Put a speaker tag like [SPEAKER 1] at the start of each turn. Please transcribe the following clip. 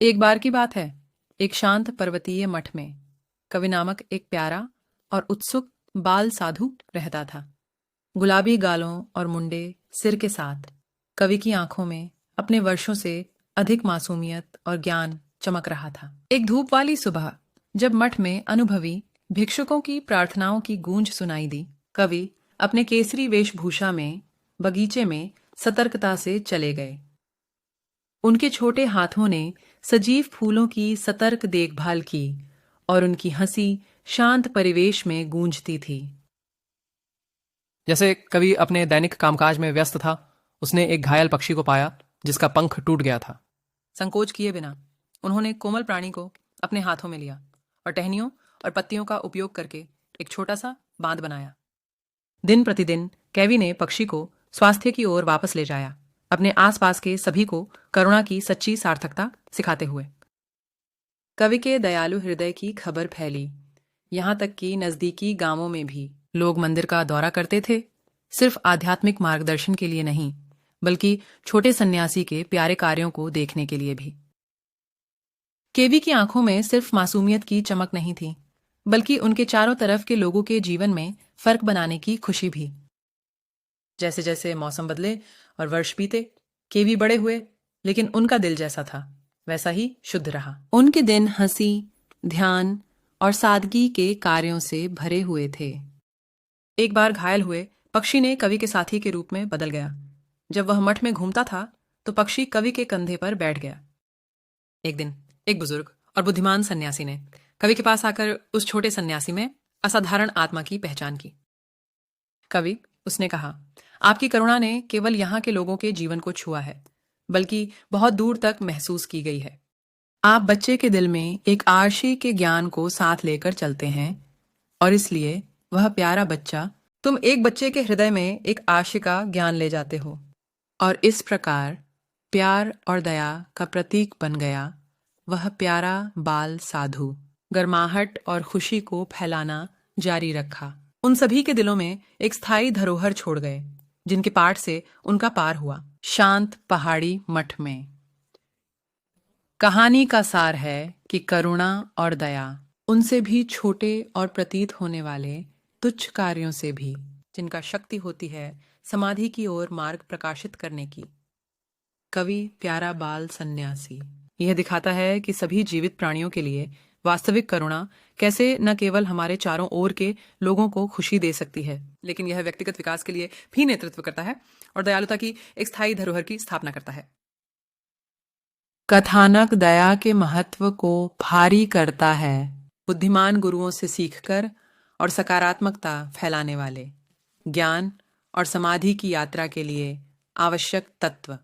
[SPEAKER 1] एक बार की बात है, एक शांत पर्वतीय मठ में कवि नामक एक प्यारा और उत्सुक बाल साधु रहता था। गुलाबी गालों और मुंडे सिर के साथ कवि की आंखों में अपने वर्षों से अधिक मासूमियत और ज्ञान चमक रहा था। एक धूप वाली सुबह जब मठ में अनुभवी भिक्षुकों की प्रार्थनाओं की गूंज सुनाई दी, कवि अपने केसरी वेशभूषा में बगीचे में सतर्कता से चले गए। उनके छोटे हाथों ने सजीव फूलों की सतर्क देखभाल की और उनकी हंसी शांत परिवेश में गूंजती थी।
[SPEAKER 2] जैसे कवि अपने दैनिक कामकाज में व्यस्त था, उसने एक घायल पक्षी को पाया जिसका पंख टूट गया था।
[SPEAKER 1] संकोच किए बिना उन्होंने कोमल प्राणी को अपने हाथों में लिया और टहनियों और पत्तियों का उपयोग करके एक छोटा सा बांध बनाया। दिन प्रतिदिन कैवी ने पक्षी को स्वास्थ्य की ओर वापस ले जाया, अपने आसपास के सभी को करुणा की सच्ची सार्थकता सिखाते हुए। कवि के दयालु हृदय की खबर फैली, यहाँ तक कि नजदीकी गांवों में भी लोग मंदिर का दौरा करते थे, सिर्फ आध्यात्मिक मार्गदर्शन के लिए नहीं, बल्कि छोटे सन्यासी के प्यारे कार्यों को देखने के लिए भी। केवी की आंखों में सिर्फ मासूमियत की चमक नहीं थी, बल्कि उनके चारों तरफ के लोगों के जीवन में फर्क बनाने की खुशी भी। जैसे जैसे मौसम बदले और वर्ष बीते, केवी बड़े हुए, लेकिन उनका दिल जैसा था वैसा ही शुद्ध रहा। उनके दिन हंसी, ध्यान और सादगी के कार्यों से भरे हुए थे। एक बार घायल हुए पक्षी ने कवि के साथी के रूप में बदल गया। जब वह मठ में घूमता था तो पक्षी कवि के कंधे पर बैठ गया। एक दिन एक बुजुर्ग और बुद्धिमान सन्यासी ने कवि के पास आकर उस छोटे सन्यासी में असाधारण आत्मा की पहचान की। कवि, उसने कहा, आपकी करुणा ने केवल यहाँ के लोगों के जीवन को छुआ है, बल्कि बहुत दूर तक महसूस की गई है। आप बच्चे के दिल में एक आर्षी के ज्ञान को साथ लेकर चलते हैं और इसलिए वह प्यारा बच्चा, तुम एक बच्चे के हृदय में एक आर्षी का ज्ञान ले जाते हो और इस प्रकार प्यार और दया का प्रतीक बन गया वह प्यारा बाल साधु। गर्माहट और खुशी को फैलाना जारी रखा। उन सभी के दिलों में एक स्थायी धरोहर छोड़ गए, जिनके पाठ से उनका पार हुआ। शांत पहाड़ी मठ में कहानी का सार है कि करुणा और दया उनसे भी छोटे और प्रतीत होने वाले तुच्छ कार्यों से भी, जिनका शक्ति होती है समाधि की ओर मार्ग प्रकाशित करने की। कवि प्यारा बाल सन्यासी यह दिखाता है कि सभी जीवित प्राणियों के लिए वास्तविक करुणा कैसे न केवल हमारे चारों ओर के लोगों को खुशी दे सकती है, लेकिन यह व्यक्तिगत विकास के लिए भी नेतृत्व करता है और दयालुता की एक स्थायी धरोहर की स्थापना करता है। कथानक दया के महत्व को भारी करता है, बुद्धिमान गुरुओं से सीखकर और सकारात्मकता फैलाने वाले ज्ञान और समाधि की यात्रा के लिए आवश्यक तत्व।